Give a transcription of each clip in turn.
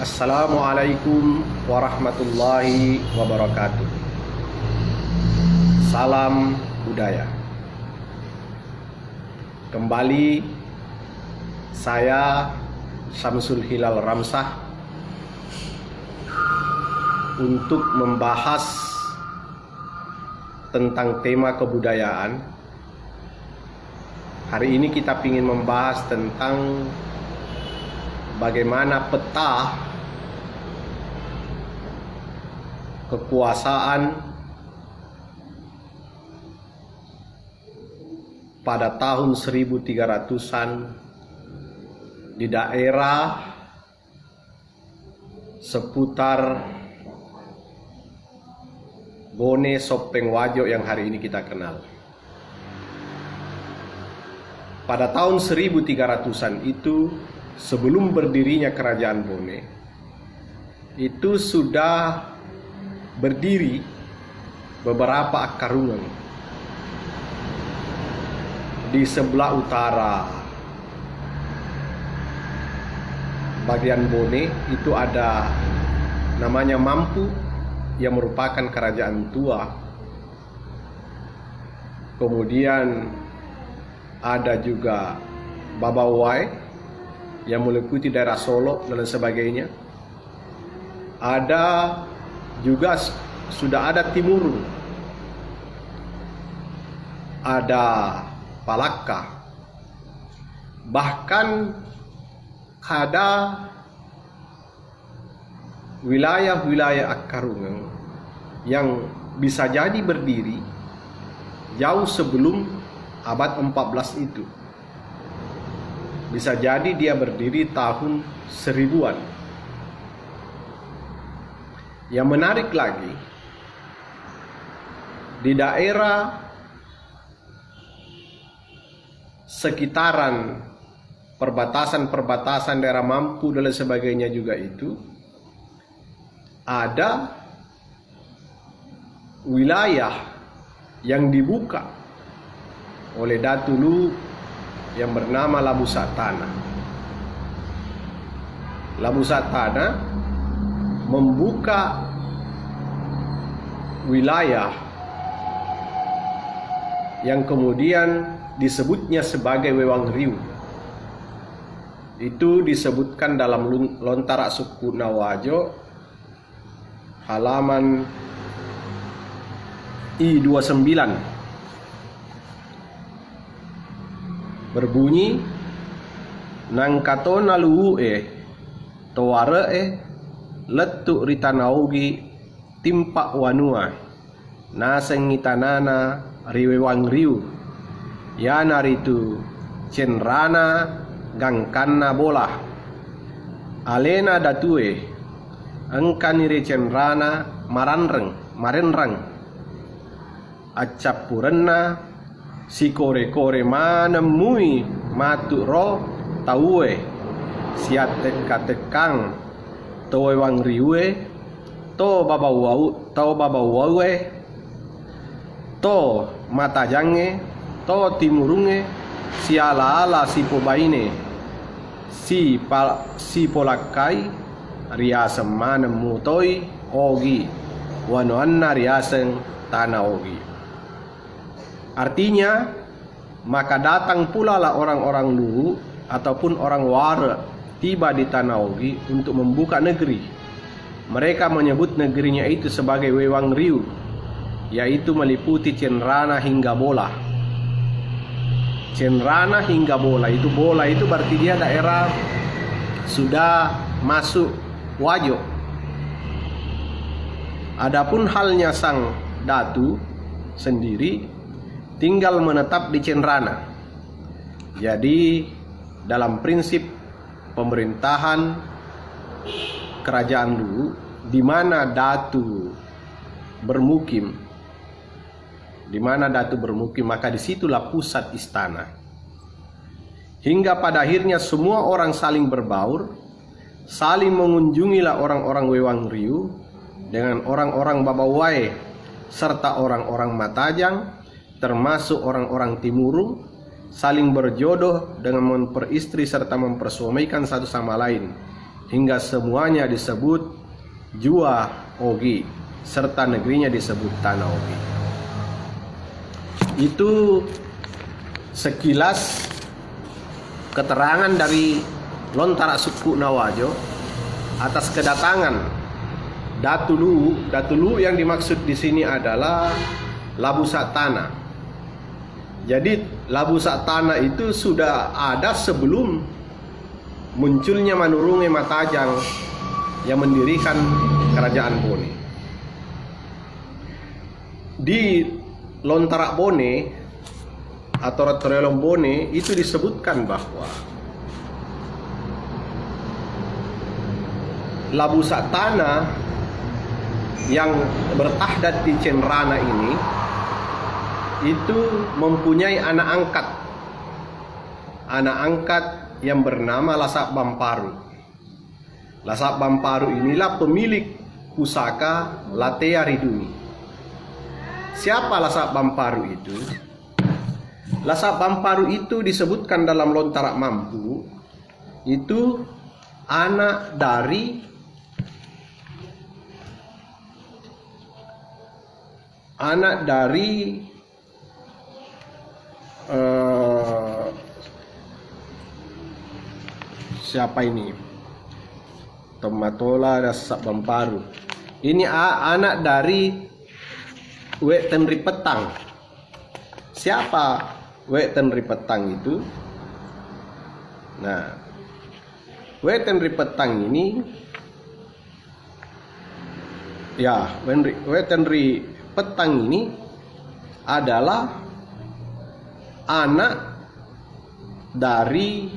Assalamualaikum warahmatullahi wabarakatuh. Salam budaya. Kembali saya Syamsul Hilal Ramsah untuk membahas tentang tema kebudayaan. Hari ini kita ingin membahas tentang bagaimana peta kekuasaan pada tahun 1300-an di daerah seputar Bone Sopeng Wajo yang hari ini kita kenal. Pada tahun 1300-an itu, sebelum berdirinya kerajaan Bone, itu sudah berdiri beberapa akarungan. Di sebelah utara bagian Bone itu ada namanya Mampu yang merupakan kerajaan tua. Kemudian ada juga Babawai yang meliputi daerah Solo dan sebagainya. Ada juga sudah ada Timurun, ada Palaka, bahkan ada wilayah-wilayah akarungan yang bisa jadi berdiri jauh sebelum abad 14 itu. Bisa jadi dia berdiri tahun 1000-an. Yang menarik lagi, di daerah sekitaran perbatasan daerah Mampu dan sebagainya juga itu ada wilayah yang dibuka oleh Datu Lu yang bernama Labu Satana. Labu Satana membuka wilayah yang kemudian disebutnya sebagai Wewang Riu. Itu disebutkan dalam Lontara Suku Nawajo halaman I29. Berbunyi, nang katona luue toare letuk ritanaugi timpak wanua nasengitanana riwewang riu yana ritu cenrana gangkanna bola alena datue engkanire cenrana marenrang acapurenna si kore-kore manemui matu ro taue siat tekang to wang riue to babawawe to mata jange to timurunge si ala si pobaine si polakai riasem manemu toi ogi wanoanna riaseng tanah ogi. Artinya, maka datang pula lah orang-orang Luwu ataupun orang Wara tiba di Tanah Ogi untuk membuka negeri. Mereka menyebut negerinya itu sebagai Wewang Riu, yaitu meliputi Cenrana hingga Bola. Cenrana hingga Bola itu berarti dia daerah sudah masuk Wajo. Adapun halnya sang Datu sendiri tinggal menetap di Cenrana. Jadi dalam prinsip pemerintahan kerajaan Luwu, di mana Datu bermukim, maka disitulah pusat istana. Hingga pada akhirnya semua orang saling berbaur, saling mengunjungilah orang-orang Wewang Riu dengan orang-orang Babawai serta orang-orang Matajang, termasuk orang-orang Timurung, saling berjodoh dengan memperistri serta mempersuamikan satu sama lain. hingga semuanya disebut Jua Ogi, serta negerinya disebut Tanah Ogi. Itu sekilas keterangan dari Lontara suku Nawajo atas kedatangan Datu Luwu. Datu Luwu yang dimaksud di sini adalah Labu Satana. Jadi Labu Satana itu sudah ada sebelum munculnya Manurunge Matajang yang mendirikan kerajaan Bone. Di Lontara Bone atau Retorelong Bone itu disebutkan bahwa Labu Satana yang bertahdat di Cenrana ini itu mempunyai anak angkat yang bernama Lasak Bamparu. Lasak Bamparu inilah pemilik pusaka Latea Riduni. Siapa Lasak Bamparu itu? Lasak Bamparu itu disebutkan dalam Lontara Mampu itu anak dari siapa ini? Tomatola Lasak Bamparu. Ini anak dari Wek Tenri Petang. Siapa Wek Tenri Petang itu? Nah, Wek Tenri Petang ini Wek Tenri Petang ini adalah anak dari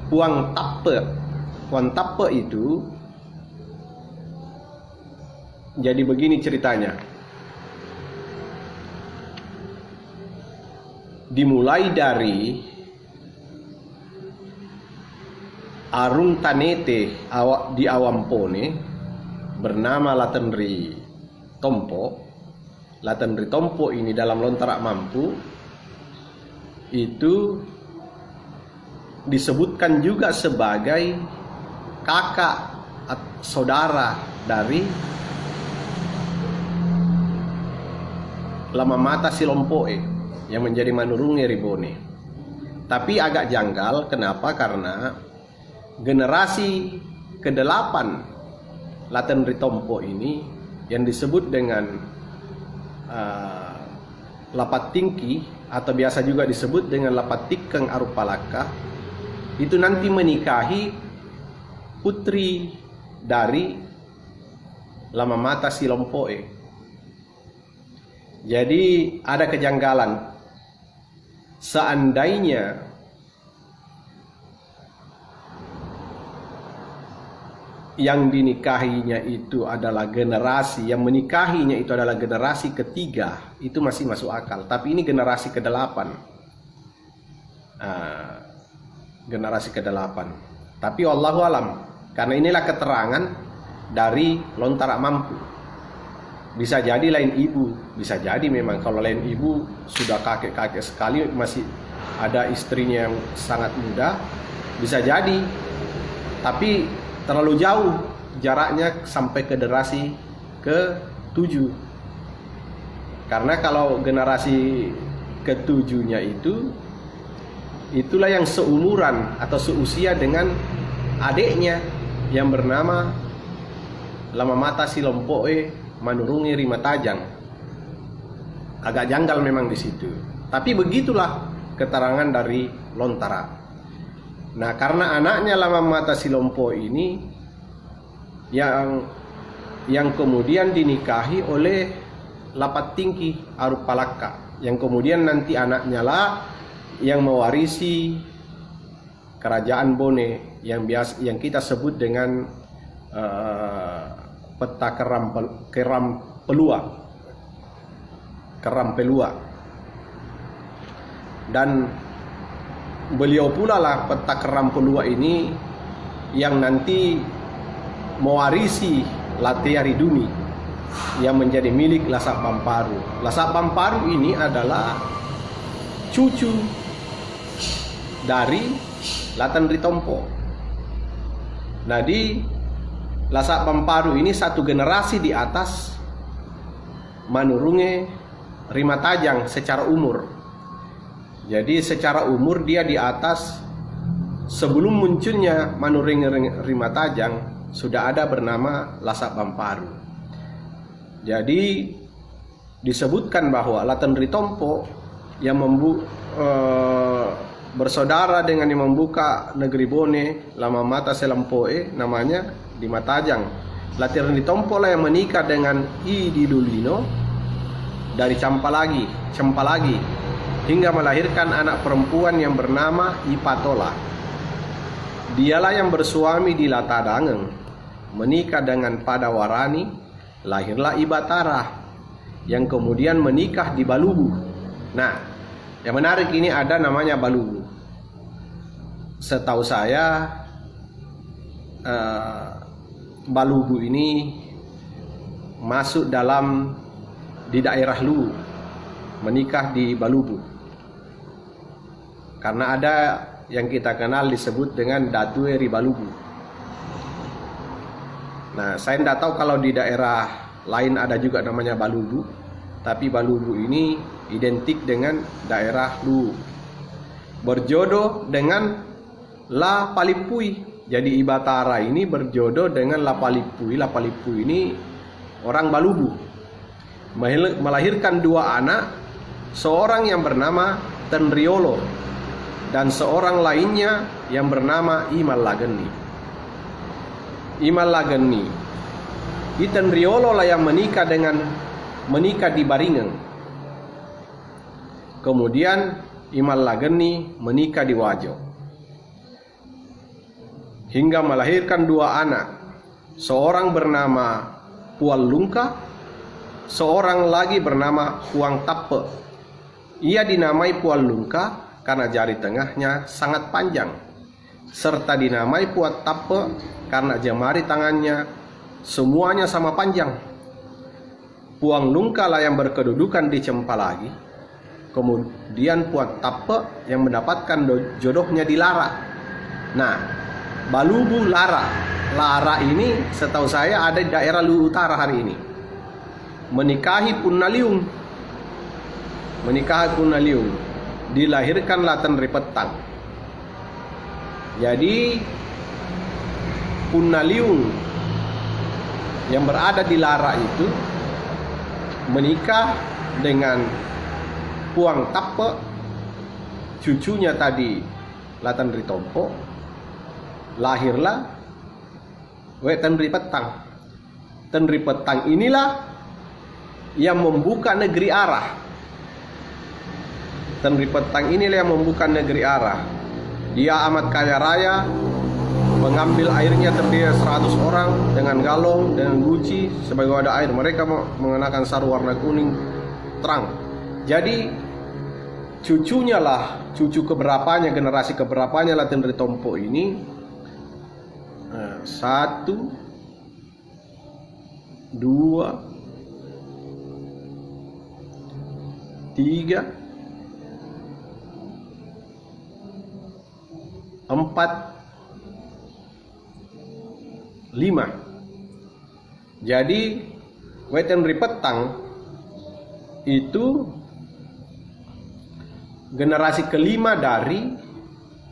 Puang Tape. Puang Tape itu jadi begini ceritanya. Dimulai dari Arung Tanete di Awampone bernama Latenri Tompo. Latenri Tompo ini dalam Lontara Mampu itu disebutkan juga sebagai kakak saudara dari Lamamata Silompoe yang menjadi Manurunge Ribone. Tapi agak janggal, kenapa? Karena generasi ke-8 Latenri Tompo ini yang disebut dengan Lapat Tingki atau biasa juga disebut dengan Lapat Tikeng Arupalaka itu nanti menikahi putri dari Lamamata Silompoe. Jadi ada kejanggalan. Seandainya yang dinikahinya itu adalah generasi, yang menikahinya itu adalah generasi ketiga, itu masih masuk akal. Tapi ini generasi ke-8. Generasi ke-8. Tapi wallahu alam, karena inilah keterangan dari Lontara Mampu. Bisa jadi lain ibu, bisa jadi memang kalau lain ibu sudah kakek-kakek sekali, masih ada istrinya yang sangat muda, bisa jadi. Tapi terlalu jauh jaraknya sampai ke generasi ke-7. Karena kalau generasi ke-7-nya itulah yang seumuran atau seusia dengan adiknya yang bernama Lamamata Silompoe Manurunge Rimatajang. Agak janggal memang di situ. Tapi begitulah keterangan dari Lontara. Nah, karena anaknya Lamamata Silompoe ini yang kemudian dinikahi oleh Lapat Tingki Arupalaka, yang kemudian nanti anaknya lah yang mewarisi kerajaan Bone yang kita sebut dengan peta Keram Pelua. Dan beliau pula lah peta Keram Pelua ini yang nanti mewarisi Latea Riduni yang menjadi milik Lasak Bamparu. Lasak Bamparu ini adalah cucu dari Latenri Tompo. Nah, di Lasak Bamparu ini satu generasi di atas Manurunge Rimatajang secara umur. Jadi secara umur dia di atas, sebelum munculnya Manurunge Rimatajang sudah ada bernama Lasak Bamparu. Jadi disebutkan bahwa Laten Ritompo yang bersaudara dengan yang membuka negeri Bone lama mata selampoe namanya di Matajang. Laten Ritompo lah yang menikah dengan I Didulino dari Campalagi hingga melahirkan anak perempuan yang bernama I Patola. Dialah yang bersuami di Latadangeng, menikah dengan Padawarani, lahirlah I Batara yang kemudian menikah di Balubu. Nah, yang menarik ini ada namanya Balubu. Setahu saya Balubu ini masuk di daerah Luwu, menikah di Balubu. Karena ada yang kita kenal disebut dengan Datue Ribalubu. Nah, saya tidak tahu kalau di daerah lain ada juga namanya Balubu, tapi Balubu ini identik dengan daerah Luwu. Berjodoh dengan La Palipui. Jadi Ibatara ini berjodoh dengan La Palipui. La Palipui ini orang Balubu. Melahirkan dua anak, seorang yang bernama Tenriolo dan seorang lainnya yang bernama Imal Lageni. Imal Lageni. Tenriolo lah yang menikah di Baringeng. Kemudian Imal Lageni menikah di Wajo. Hingga melahirkan dua anak. Seorang bernama Pual Lungka, seorang lagi bernama Huang Tappe. Ia dinamai Pual Lungka karena jari tengahnya sangat panjang, serta dinamai Pual Tappe karena jemari tangannya semuanya sama panjang. Puang Lungka lah yang berkedudukan di Cempalagi. Kemudian Puat Tappe yang mendapatkan jodohnya di Lara. Nah, Balubu Lara. Lara ini setahu saya ada di daerah Luwu Utara hari ini. Menikahi Punnaliung. Dilahirkan Laten Ripetang. Jadi Punnaliung yang berada di Lara itu menikah dengan Puang Tappe, cucunya tadi Laten Ritompo. Lahirlah Tenri Petang. Tenri Petang inilah yang membuka negeri Arah. Tenri Petang inilah yang membuka negeri Arah. Dia amat kaya raya, mengambil airnya terdiri 100 orang dengan galong, dengan guci sebagai wadah air. Mereka mengenakan sarung warna kuning terang. Jadi cucunya lah, cucu keberapanya, generasi keberapanya Laten Ritompo ini 1, 2, 3, 4, 5. Jadi Tenri Petang itu generasi kelima dari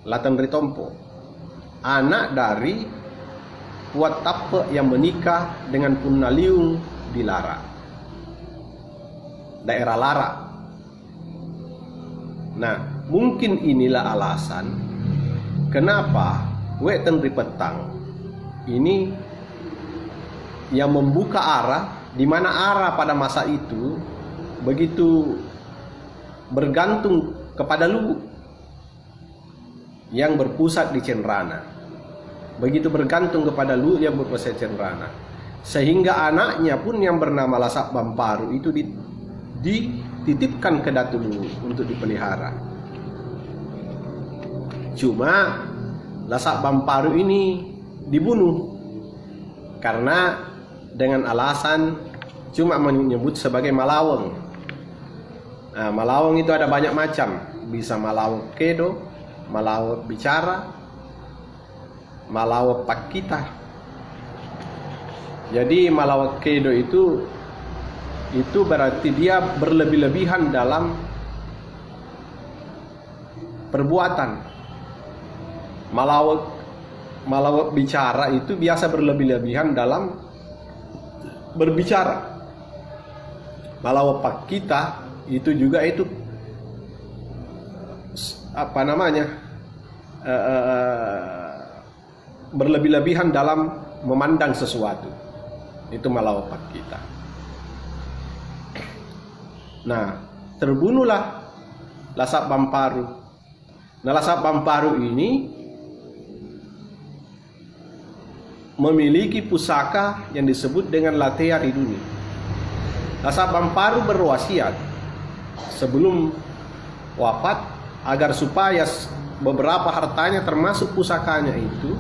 Laten Ritompo, anak dari Puat Tappe yang menikah dengan Punnaliung di Lara, daerah Lara. Nah, mungkin inilah alasan kenapa Tenri Petang ini yang membuka arah, di mana arah pada masa itu begitu bergantung kepada Luwu yang berpusat di Cenrana. Begitu bergantung kepada Luwu yang berpusat di Cenrana, sehingga anaknya pun yang bernama Lasak Bamparu itu dititipkan ke Datu Luwu untuk dipelihara. Cuma Lasak Bamparu ini dibunuh karena dengan alasan cuma menyebut sebagai Malaweng. Nah, Malaweng itu ada banyak macam, bisa Malaweng Kedo, Malaweng bicara, Malawa Pakita. Jadi Malawa Kedo itu berarti dia berlebih-lebihan dalam perbuatan. Malawa bicara itu biasa berlebih-lebihan dalam berbicara. Malawa Pakita itu juga itu berlebih-lebihan dalam memandang sesuatu. Itu Malawa Pakita. Nah, terbunuhlah Lhasa Pamparu. Nah, Lhasa Pamparu ini memiliki pusaka yang disebut dengan Latea Riduni. Lhasa Pamparu berwasiat sebelum wafat agar supaya beberapa hartanya termasuk pusakanya itu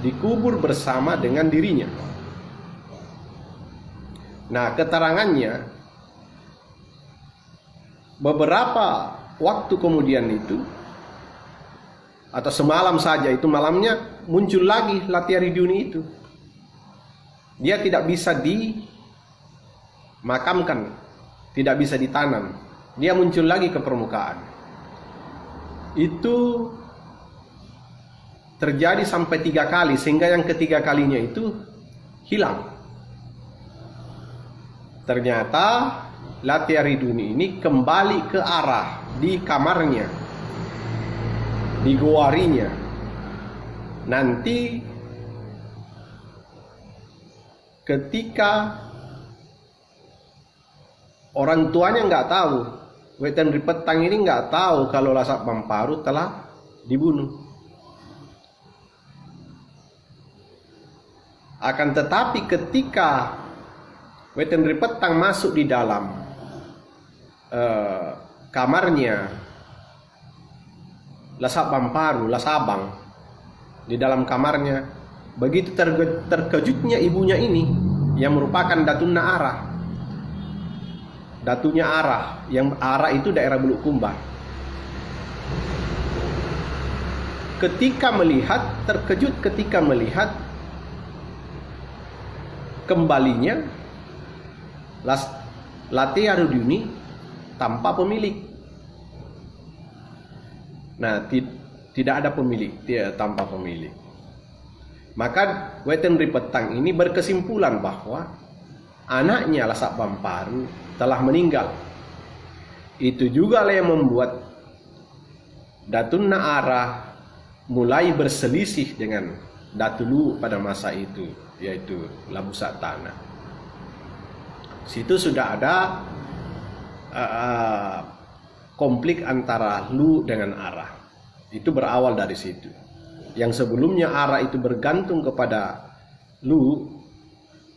dikubur bersama dengan dirinya. Nah, keterangannya beberapa waktu kemudian itu, atau semalam saja itu, malamnya muncul lagi Latea Riduni itu. Dia tidak bisa dimakamkan, tidak bisa ditanam. Dia muncul lagi ke permukaan. Itu terjadi sampai 3 kali, sehingga yang ketiga kalinya itu hilang. Ternyata Latea Riduni ini kembali ke arah di kamarnya, di goarinya. Nanti ketika orang tuanya nggak tahu, Wetan Ripetang ini nggak tahu kalau Lhasa Pamparu telah dibunuh. Akan tetapi ketika Wetan Ripetang masuk di dalam kamarnya Lhasa Pamparu, Lhasabang, di dalam kamarnya, begitu terkejutnya ibunya ini yang merupakan Datunna Arah. Datunya Arah, yang Arah itu daerah Bulukumba. Terkejut ketika melihat kembalinya Latea Riduni tanpa pemilik. Nah, tidak ada pemilik, dia tanpa pemilik. Maka Wetan Ripetang ini berkesimpulan bahwa anaknya Lhasa Pamparu telah meninggal. Itu juga yang membuat Datunna Arah mulai berselisih dengan Datulu pada masa itu, yaitu Labu Satana. Situ sudah ada konflik antara Lu dengan Arah. Itu berawal dari situ. Yang sebelumnya Arah itu bergantung kepada Lu,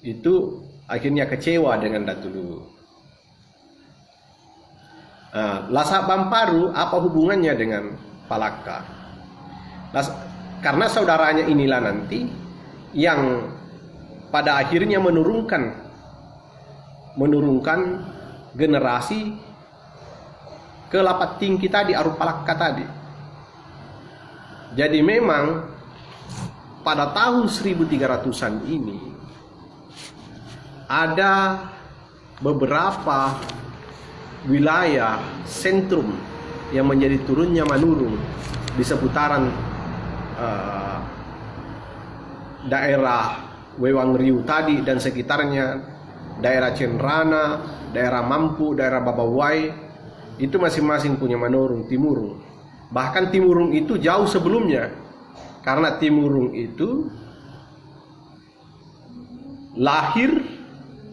itu akhirnya kecewa dengan Datulu. Lhasa Pamparu apa hubungannya dengan Palaka? Karena saudaranya inilah nanti yang pada akhirnya menurunkan generasi ke Lapat Tinggi tadi, Arupalaka tadi. Jadi memang pada tahun 1300-an ini ada beberapa wilayah sentrum yang menjadi turunnya Manurung di seputaran daerah Wewangriu tadi dan sekitarnya, daerah Cenrana, daerah Mampu, daerah Babawai, itu masing-masing punya Manurung, Timurung. Bahkan Timurung itu jauh sebelumnya, karena Timurung itu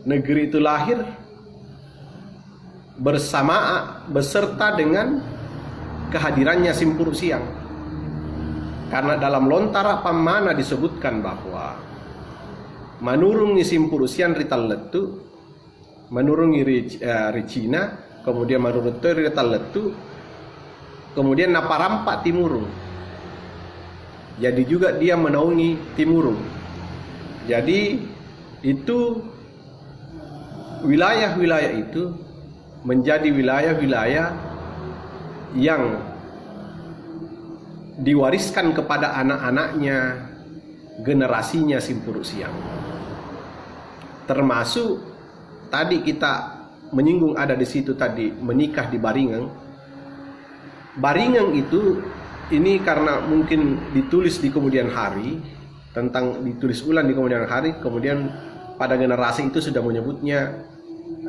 negeri itu lahir beserta dengan kehadirannya Simpuru Siang. Karena dalam Lontara Pamana disebutkan bahwa Manurungi Simpuru Siang Rital Letu, Manurungi Ricina, kemudian Manurungi Rital Letu, kemudian Naparampa Timurung. Jadi juga dia menaungi Timurung. Jadi itu wilayah-wilayah itu menjadi wilayah-wilayah yang diwariskan kepada anak-anaknya generasinya Simpuruk Siang. Termasuk tadi kita menyinggung ada di situ tadi menikah di Baringeng. Baringeng itu ini karena mungkin ditulis di kemudian hari, ditulis ulang di kemudian hari, kemudian pada generasi itu sudah menyebutnya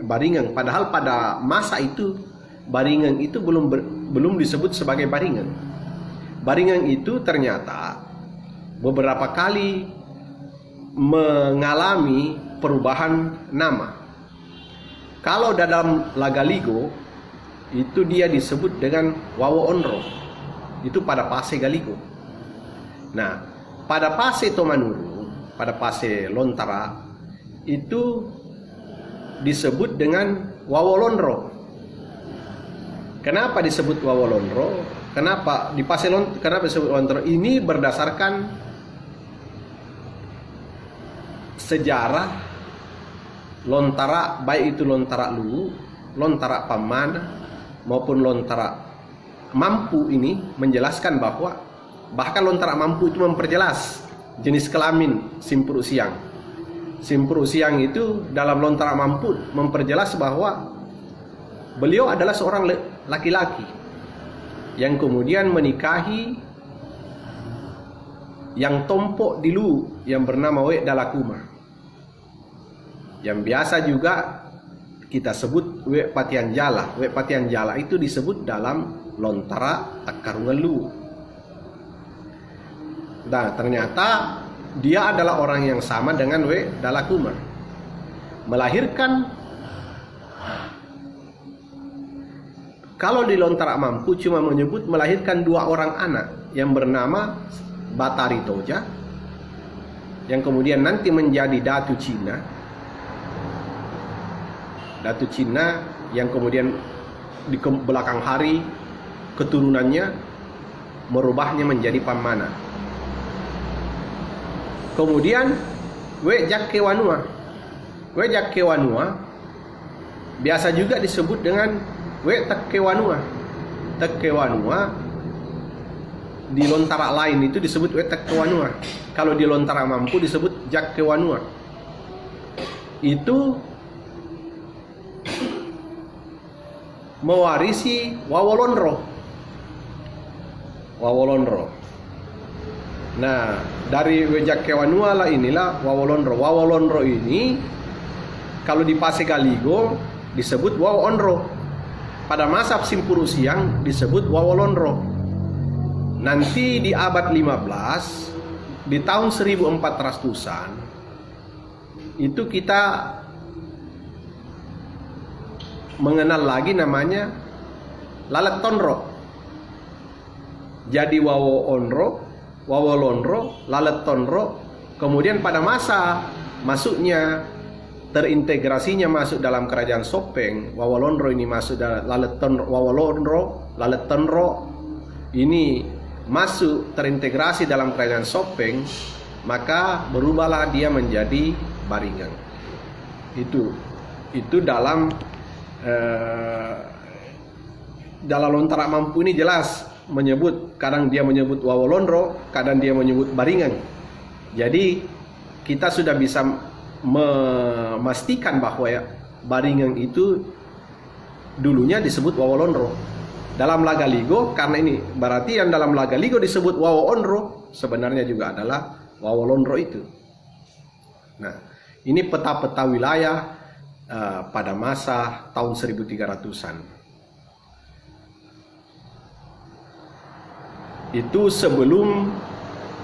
Baringeng. Padahal pada masa itu Baringeng itu belum disebut sebagai Baringeng. Baringeng itu ternyata beberapa kali mengalami perubahan nama. Kalau dalam Lagaligo itu dia disebut dengan Wawo Onro, itu pada Pase Galigo. Nah, pada Pase Tomanuru, pada Pase Lontara itu disebut dengan Wawo Lonro. Kenapa disebut Wawo Lonro? Kenapa di Pase kenapa disebut Lonro? Ini berdasarkan sejarah Lontara, baik itu Lontara Luwu, Lontara Pamana maupun Lontara Mampu ini menjelaskan bahwa bahkan Lontara Mampu itu memperjelas jenis kelamin Simpuruk Siang. Simpuruk Siang itu dalam Lontara Mampu memperjelas bahwa beliau adalah seorang laki-laki yang kemudian menikahi yang tompok di Luwu yang bernama Wek Dalakuma, yang biasa juga kita sebut Wek Patian Jala. Wek Patian Jala itu disebut dalam Lontara Takarungan Luwu. Nah, ternyata dia adalah orang yang sama dengan Wek Dalakuma, melahirkan, kalau di Lontara Mampu cuma menyebut melahirkan 2 orang anak yang bernama Batari Toja, yang kemudian nanti menjadi Datu Cina. Datu Cina yang kemudian di belakang hari keturunannya merubahnya menjadi Pamana. Kemudian Wek Jakkewanua. Wek Jakkewanua biasa juga disebut dengan Wek Tekkewanua. Tekkewanua di Lontara lain itu disebut Wek Tekkewanua. Kalau di Lontara Mampu disebut Jakkewanua. Itu mewarisi Wawo Lonro. Wawo Lonro. Nah, dari Jakkewanua lah inilah Wawo Lonro. Wawo Lonro ini kalau di Pase Galigo disebut Wawo Onro. Pada masa Simpuruk Siang disebut Wawo Lonro. Nanti di abad 15 di tahun 1400-an itu kita mengenal lagi namanya Lalet Tonro. Jadi Wawo Onro, Wawo Lonro, Lalet Tonro. Kemudian pada masa masuknya terintegrasinya masuk dalam kerajaan Sopeng, Wawo Lonro ini masuk dalam Lalet Tonro, Wawo Lonro, Lalet Tonro ini masuk terintegrasi dalam kerajaan Sopeng, maka berubahlah dia menjadi Baringeng. Itu dalam Lontara Mampu ini jelas menyebut, kadang dia menyebut Wawo Lonro, kadang dia menyebut Baringeng. Jadi kita sudah bisa memastikan bahwa ya, Baringeng itu dulunya disebut Wawo Lonro. Dalam Lagaligo, karena ini berarti yang dalam Lagaligo disebut Wawo Onro sebenarnya juga adalah Wawo Lonro itu. Nah, ini peta-peta wilayah pada masa tahun 1300-an. Itu sebelum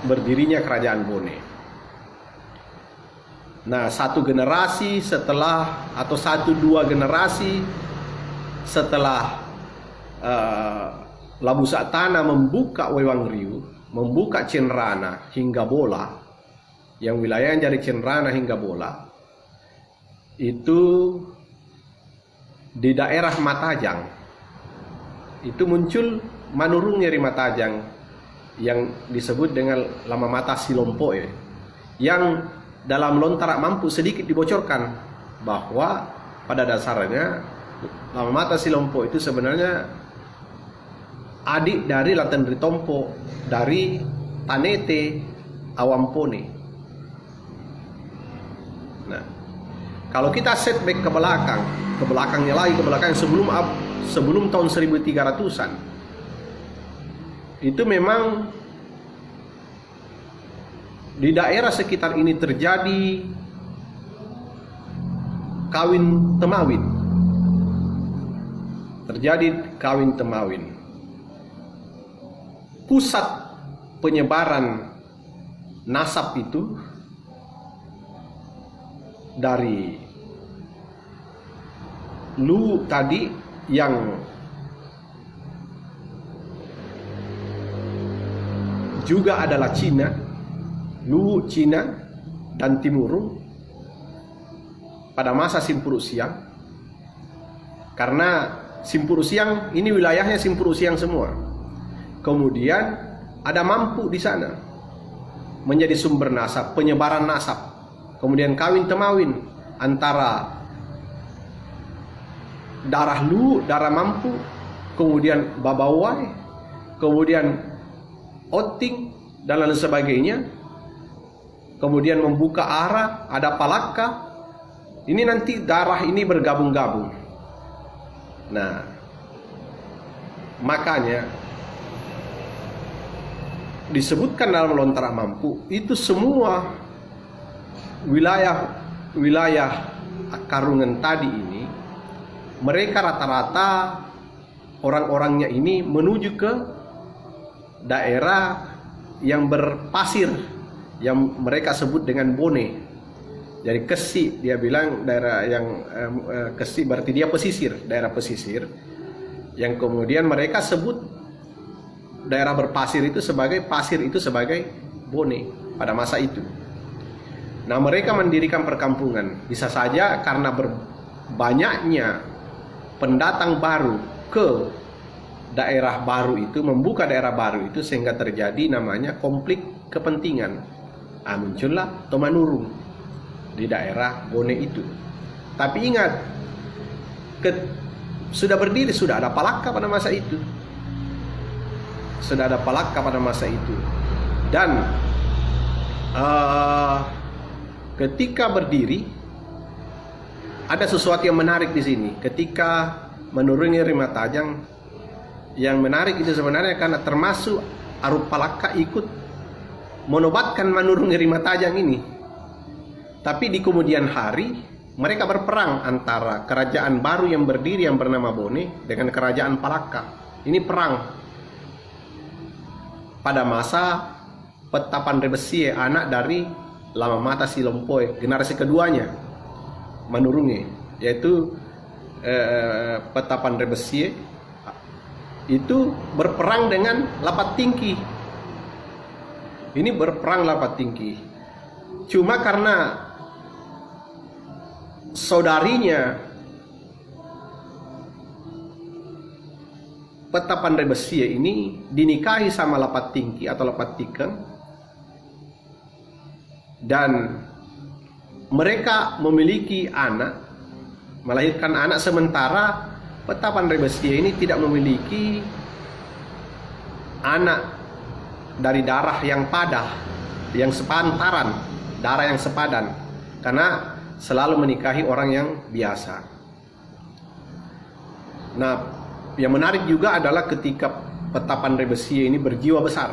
berdirinya Kerajaan Bone. Nah, 1 generasi setelah, atau 1-2 generasi setelah Labu Saktana membuka Wewang Riu, membuka Cenrana hingga Bola, yang wilayahnya dari Cenrana hingga Bola, itu di daerah Matajang itu muncul Manurung Nyeri Matajang yang disebut dengan Lama Mata Silompo ya, yang dalam Lontara Mampu sedikit dibocorkan bahwa pada dasarnya Lama Mata Silompo itu sebenarnya adik dari Laten Ritompo, dari Tanete Awampone. Nah, kalau kita setback ke belakangnya lagi, ke belakang sebelum tahun 1300-an, itu memang di daerah sekitar ini terjadi kawin temawin. Pusat penyebaran nasab itu dari Lu tadi yang juga adalah Cina, Lu Cina dan Timurun pada masa Simpuruk Siang, karena Simpuruk Siang ini wilayahnya Simpuruk Siang semua. Kemudian ada Mampu di sana menjadi sumber nasab, penyebaran nasab. Kemudian kawin temawin antara darah Lu, darah Mampu, kemudian Babawai, kemudian Oting dan lain sebagainya. Kemudian membuka arah, ada Palaka. Ini nanti darah ini bergabung-gabung. Nah, makanya disebutkan dalam Lontara Mampu itu semua wilayah Karungan tadi ini, mereka rata-rata orang-orangnya ini menuju ke daerah yang berpasir, yang mereka sebut dengan Bone. Jadi Kesi, dia bilang daerah yang Kesi berarti dia pesisir, daerah pesisir, yang kemudian mereka sebut daerah berpasir itu sebagai Bone pada masa itu. Nah, mereka mendirikan perkampungan. Bisa saja karena banyaknya pendatang baru ke daerah baru itu, membuka daerah baru itu, sehingga terjadi namanya konflik kepentingan. Muncullah Tomanurung di daerah Bone itu. Tapi ingat, sudah berdiri, sudah ada Palaka pada masa itu. Dan ketika berdiri, ada sesuatu yang menarik di sini. Ketika menuruni Rimatajang, yang menarik itu sebenarnya karena termasuk Arup Palaka ikut menobatkan menuruni Rimatajang ini. Tapi di kemudian hari mereka berperang antara kerajaan baru yang berdiri yang bernama Bone dengan kerajaan Palaka. Ini perang pada masa Petapan Rebesie, anak dari Lama Mata Silompoe, generasi keduanya menurungi, yaitu Petapan Rebesie itu berperang dengan Lapat Tingki. Ini berperang Lapat Tingki. Cuma karena saudarinya Petapan Rebesie ini dinikahi sama Lapat Tingki atau Lapat Tikeng, dan mereka memiliki anak, melahirkan anak, sementara Petapan Rebesie ini tidak memiliki anak dari darah yang padah, yang sepantaran, darah yang sepadan, karena selalu menikahi orang yang biasa. Nah, yang menarik juga adalah ketika Petapan Rebesie ini berjiwa besar.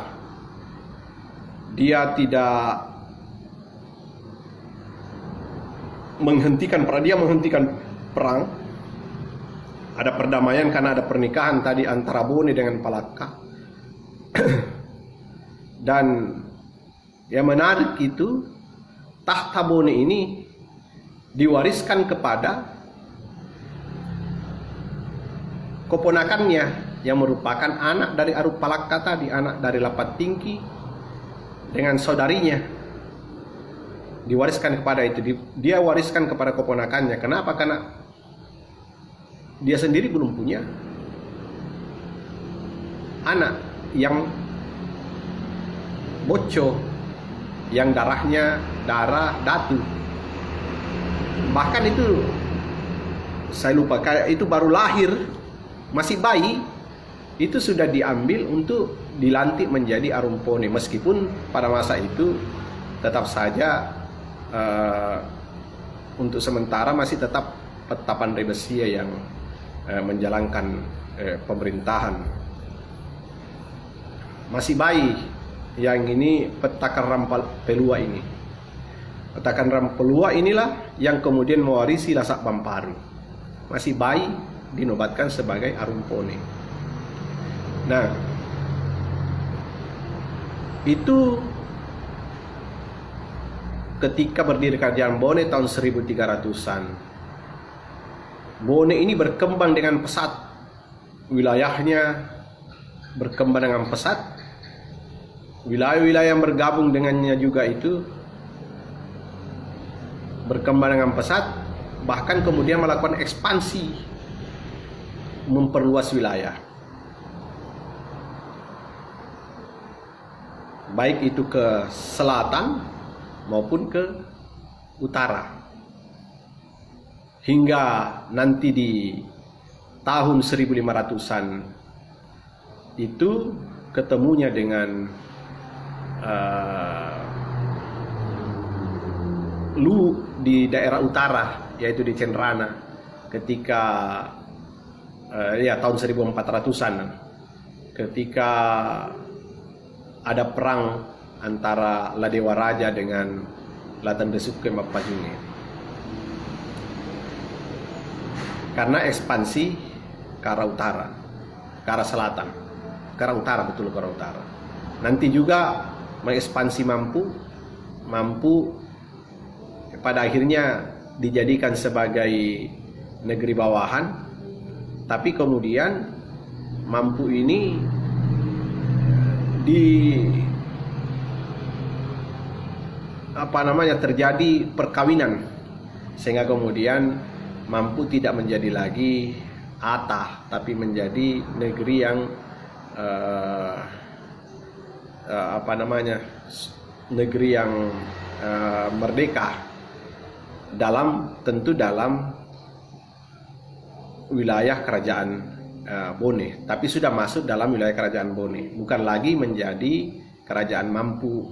Dia tidak menghentikan perang. Ada perdamaian karena ada pernikahan tadi antara Bone dengan Palaka. Dan yang menarik itu, tahta Bone ini diwariskan kepada keponakannya yang merupakan anak dari Arup Palaka tadi, anak dari Lapat Tingki dengan saudarinya. Diwariskan kepada itu, dia wariskan kepada keponakannya. Kenapa? Karena dia sendiri belum punya anak yang boco, yang darahnya darah Datu. Bahkan itu saya lupa, kayak itu baru lahir, masih bayi, itu sudah diambil untuk dilantik menjadi Arumpone, meskipun pada masa itu tetap saja untuk sementara masih tetap Petapan Rebesia yang menjalankan pemerintahan. Masih bayi yang ini Petakan Rampelua ini. Petakan Rampelua inilah yang kemudian mewarisi Lasak Bamparu. Masih bayi dinobatkan sebagai Arumpone. Nah, itu ketika berdiri Kerajaan Bone tahun 1300-an. Bone ini berkembang dengan pesat. Wilayahnya berkembang dengan pesat. Wilayah-wilayah yang bergabung dengannya juga itu berkembang dengan pesat, bahkan kemudian melakukan ekspansi, memperluas wilayah. Baik itu ke selatan maupun ke utara. Hingga nanti di tahun 1500-an itu ketemunya dengan Lu di daerah utara, yaitu di Cenrana, ketika ya tahun 1400-an, ketika ada perang antara Ladewa Raja dengan Latan Desuke Mapajunge. Karena ekspansi ke arah utara, ke arah selatan, ke arah utara, betul, ke arah utara. Nanti juga mengekspansi mampu pada akhirnya dijadikan sebagai negeri bawahan, tapi kemudian mampu ini terjadi perkawinan, sehingga kemudian mampu tidak menjadi lagi Atah, tapi menjadi negeri yang negeri yang merdeka tentu dalam wilayah kerajaan Bone, tapi sudah masuk dalam wilayah kerajaan Bone, bukan lagi menjadi kerajaan mampu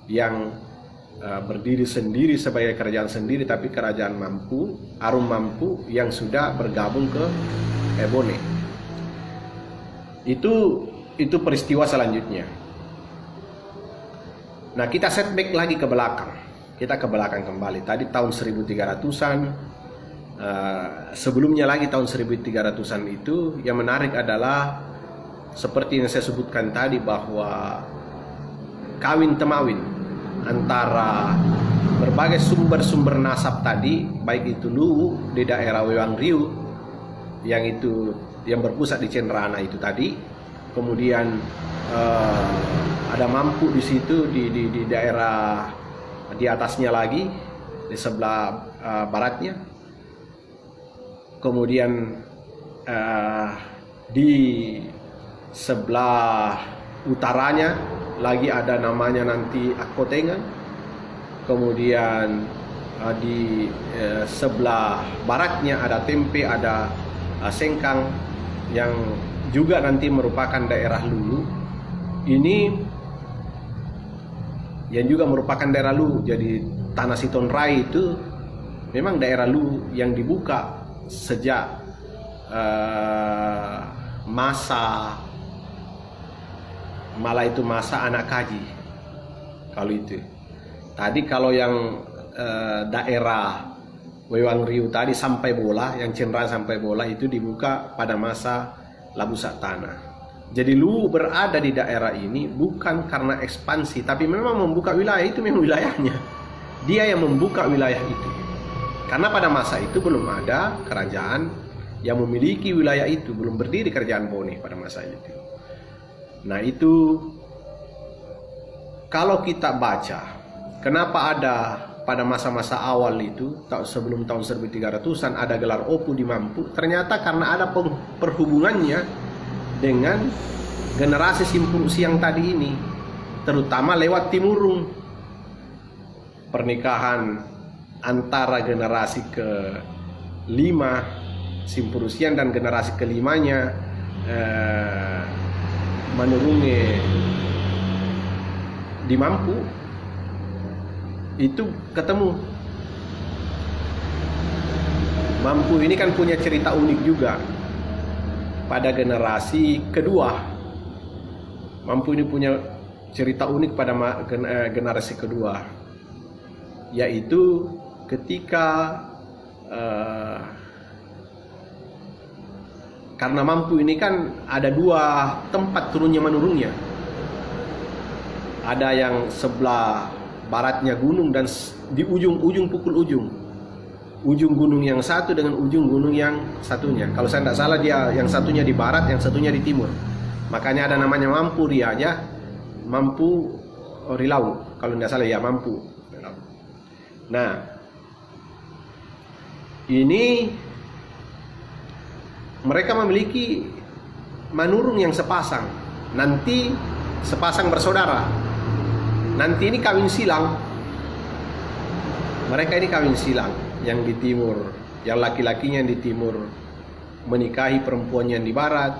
yang berdiri sendiri sebagai kerajaan sendiri, tapi kerajaan mampu, Arum Mampu yang sudah bergabung ke Bone. Itu peristiwa selanjutnya. Nah, kita setback lagi ke belakang. Kita ke belakang kembali. Tadi tahun 1300-an, sebelumnya lagi tahun 1300-an itu yang menarik adalah seperti yang saya sebutkan tadi, bahwa kawin temawin antara berbagai sumber-sumber nasab tadi, baik itu Luwu di daerah Wewang Riu yang berpusat di Cenrana itu tadi, kemudian ada Mampu di situ di daerah di atasnya lagi, di sebelah baratnya, kemudian di sebelah utaranya lagi ada namanya nanti Akotengan, kemudian di sebelah baratnya ada Tempe, ada Sengkang, yang juga nanti merupakan daerah Luwu. Ini yang juga merupakan daerah Luwu. Jadi Tanah Sitonrai itu memang daerah Luwu yang dibuka sejak masa anak Kaji. Kalau itu tadi, kalau yang daerah Wewang Riu tadi sampai Bola, yang Cenrana sampai Bola itu dibuka pada masa Labusak Tanah. Jadi Luwu berada di daerah ini bukan karena ekspansi, tapi memang membuka wilayah itu, memang wilayahnya. Dia yang membuka wilayah itu. Karena pada masa itu belum ada kerajaan yang memiliki wilayah itu, belum berdiri kerajaan Bone pada masa itu. Nah, itu kalau kita baca, kenapa ada pada masa-masa awal itu, sebelum tahun 1300-an ada gelar Opu di Mampu, ternyata karena ada perhubungannya dengan generasi Simpurusi yang tadi ini, terutama lewat Timurung. Pernikahan antara generasi ke-5 Simpurusian dan generasi ke-5-nya menurungi di Mampu itu ketemu. Mampu ini kan punya cerita unik juga pada generasi kedua. Mampu ini punya cerita unik pada generasi kedua, yaitu ketika karena Mampu ini kan ada dua tempat turunnya menurunnya. Ada yang sebelah baratnya gunung dan di ujung pukul ujung gunung yang satu dengan ujung gunung yang satunya. Kalau saya tidak salah dia yang satunya di barat, yang satunya di timur. Makanya ada namanya Mampu Riaja, Mampu Rilau. Kalau tidak salah ya Mampu Rilau. Nah, ini mereka memiliki manurung yang sepasang. Nanti sepasang bersaudara. Nanti ini kawin silang. Mereka ini kawin silang. Yang di timur, yang laki-lakinya yang di timur menikahi perempuannya yang di barat,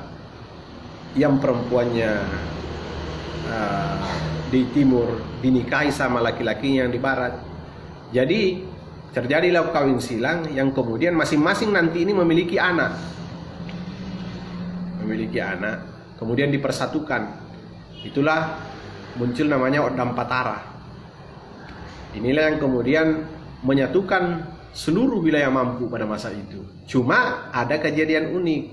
yang perempuannya di timur dinikahi sama laki-lakinya yang di barat. Jadi terjadilah kawin silang yang kemudian masing-masing nanti ini memiliki anak, kemudian dipersatukan. Itulah muncul namanya Odam Patara. Inilah yang kemudian menyatukan seluruh wilayah Mampu pada masa itu. Cuma ada kejadian unik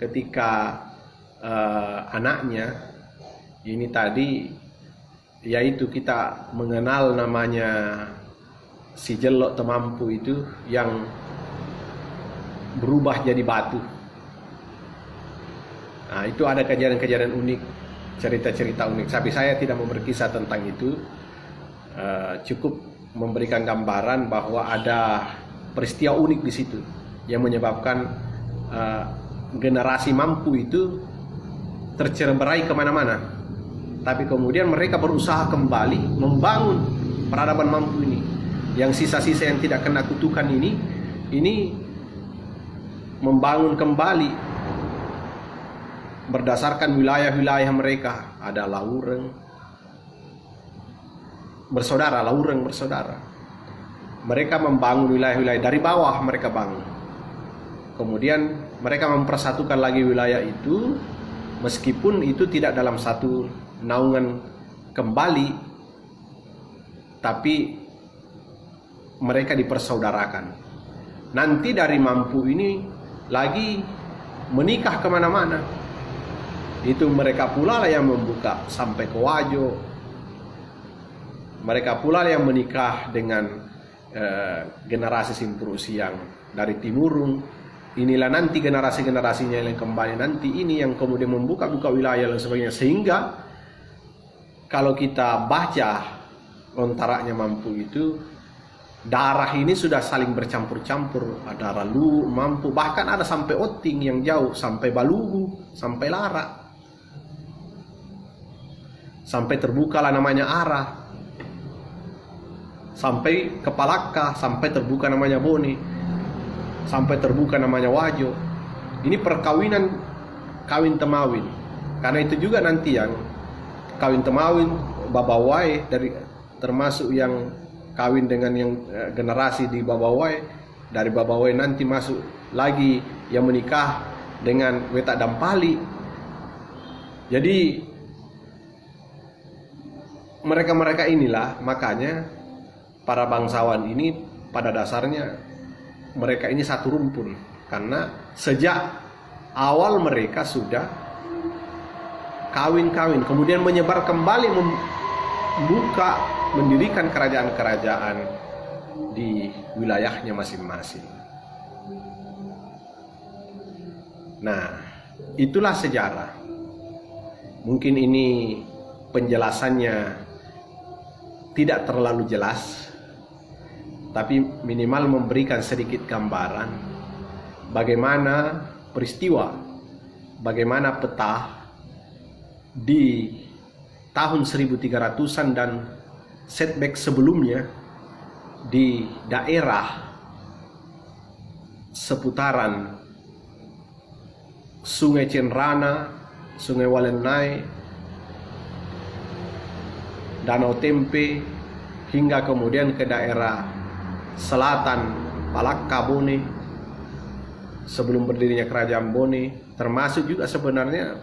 ketika anaknya ini tadi, yaitu kita mengenal namanya si Jelok Temampu itu yang berubah jadi batu. Nah, itu ada kejadian-kejadian unik, cerita-cerita unik. Tapi saya tidak mau berkisah tentang itu. Cukup memberikan gambaran bahwa ada peristiwa unik di situ yang menyebabkan generasi Mampu itu tercerai kemana-mana. Tapi kemudian mereka berusaha kembali membangun peradaban Mampu ini. Yang sisa-sisa yang tidak kena kutukan ini membangun kembali berdasarkan wilayah-wilayah mereka. Ada Laureng bersaudara. Mereka membangun wilayah-wilayah dari bawah, mereka bangun. Kemudian mereka mempersatukan lagi wilayah itu, meskipun itu tidak dalam satu naungan kembali, tapi mereka dipersaudarakan. Nanti dari Mampu ini lagi menikah kemana-mana. Itu mereka pula lah yang membuka sampai ke Wajo. Mereka pula yang menikah dengan generasi Simpurusi yang dari Timurung. Inilah nanti generasi-generasinya yang kembali nanti ini yang kemudian membuka-buka wilayah dan sebagainya. Sehingga kalau kita baca lontaraknya Mampu itu, darah ini sudah saling bercampur-campur. Ada Ralu, Mampu, bahkan ada sampai Oting yang jauh, sampai Balugu, sampai Lara. Sampai terbukalah namanya Ara. Sampai Kepalaka, sampai terbuka namanya Bone, sampai terbuka namanya Wajo. Ini perkawinan kawin temawin. Karena itu juga nanti yang kawin temawin Babawai, dari termasuk yang kawin dengan yang generasi di Babawai. Dari Babawai nanti masuk lagi yang menikah dengan Wetak Dampali. Jadi mereka-mereka inilah, makanya para bangsawan ini pada dasarnya mereka ini satu rumpun. Karena sejak awal mereka sudah kawin-kawin, kemudian menyebar kembali, membuka, mendirikan kerajaan-kerajaan di wilayahnya masing-masing. Nah, itulah sejarah. Mungkin ini penjelasannya tidak terlalu jelas, tapi minimal memberikan sedikit gambaran bagaimana peristiwa, bagaimana peta di tahun 1300-an dan setback sebelumnya di daerah seputaran Sungai Cenrana, Sungai Walenai, Danau Tempe, hingga kemudian ke daerah selatan Palakka Bone sebelum berdirinya Kerajaan Bone, termasuk juga sebenarnya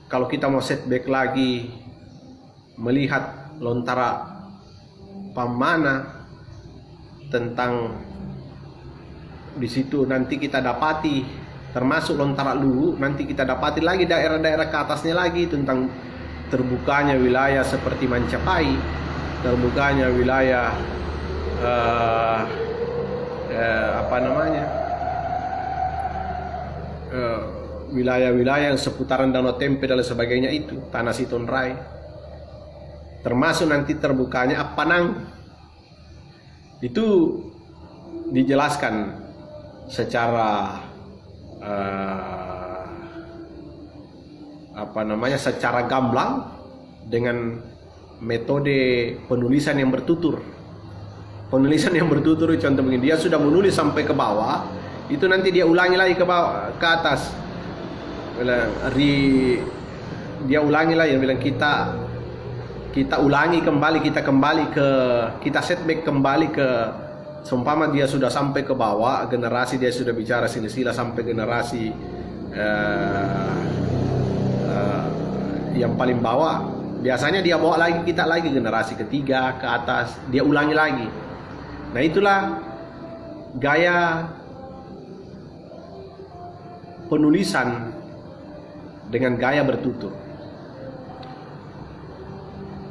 kalau kita mau setback lagi melihat Lontara Pamana, tentang di situ nanti kita dapati termasuk Lontara Luwu, nanti kita dapati lagi daerah-daerah ke atasnya lagi tentang terbukanya wilayah seperti Mancapai, terbukanya wilayah wilayah-wilayah yang seputaran Danau Tempe dan sebagainya itu, Tanah Sitonrai, termasuk nanti terbukanya Apanang. Itu dijelaskan secara secara gamblang dengan metode penulisan yang bertutur. Penulisan yang bertutur contoh begini, dia sudah menulis sampai ke bawah, itu nanti dia ulangi lagi ke bawah, ke atas. Dia ulangi lagi, bilang kita ulangi kembali, kita setback kembali ke, seumpama dia sudah sampai ke bawah generasi, dia sudah bicara silsilah sampai generasi yang paling bawah, biasanya dia bawa lagi kita lagi generasi ketiga ke atas, dia ulangi lagi. Nah, itulah gaya penulisan dengan gaya bertutur.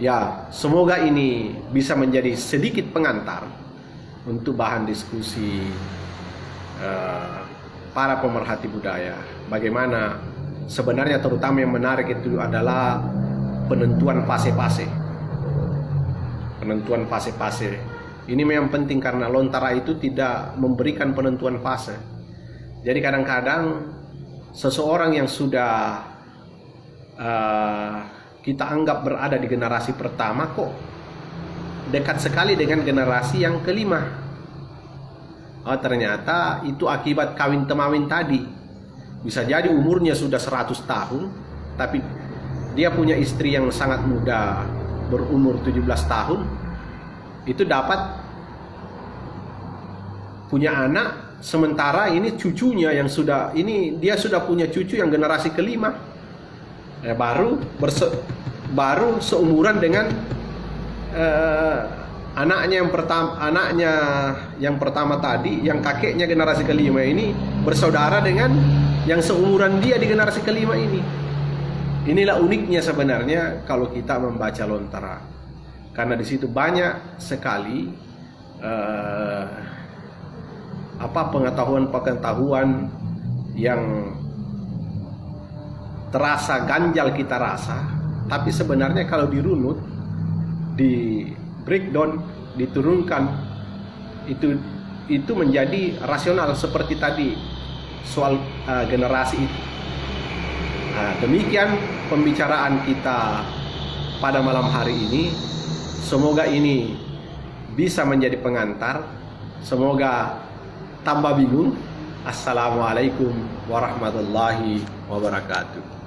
Ya, semoga ini bisa menjadi sedikit pengantar untuk bahan diskusi para pemerhati budaya. Bagaimana sebenarnya terutama yang menarik itu adalah penentuan fase-fase. Penentuan fase-fase. Ini memang penting karena Lontara itu tidak memberikan penentuan fase. Jadi kadang-kadang seseorang yang sudah kita anggap berada di generasi pertama kok dekat sekali dengan generasi yang kelima. Oh, ternyata itu akibat kawin temawin tadi. Bisa jadi umurnya sudah 100 tahun, tapi dia punya istri yang sangat muda, berumur 17 tahun. Itu dapat punya anak, sementara ini cucunya yang sudah, ini dia sudah punya cucu yang generasi kelima. Baru seumuran dengan anaknya yang pertama tadi, yang kakeknya generasi kelima ini bersaudara dengan yang seumuran dia di generasi kelima ini. Inilah uniknya sebenarnya kalau kita membaca Lontara, karena di situ banyak sekali pengetahuan-pengetahuan yang terasa ganjal kita rasa, tapi sebenarnya kalau dirunut, di breakdown, diturunkan, itu menjadi rasional seperti tadi soal generasi itu. Nah, demikian pembicaraan kita pada malam hari ini. Semoga ini bisa menjadi pengantar. Semoga tambah bingung. Assalamualaikum warahmatullahi wabarakatuh.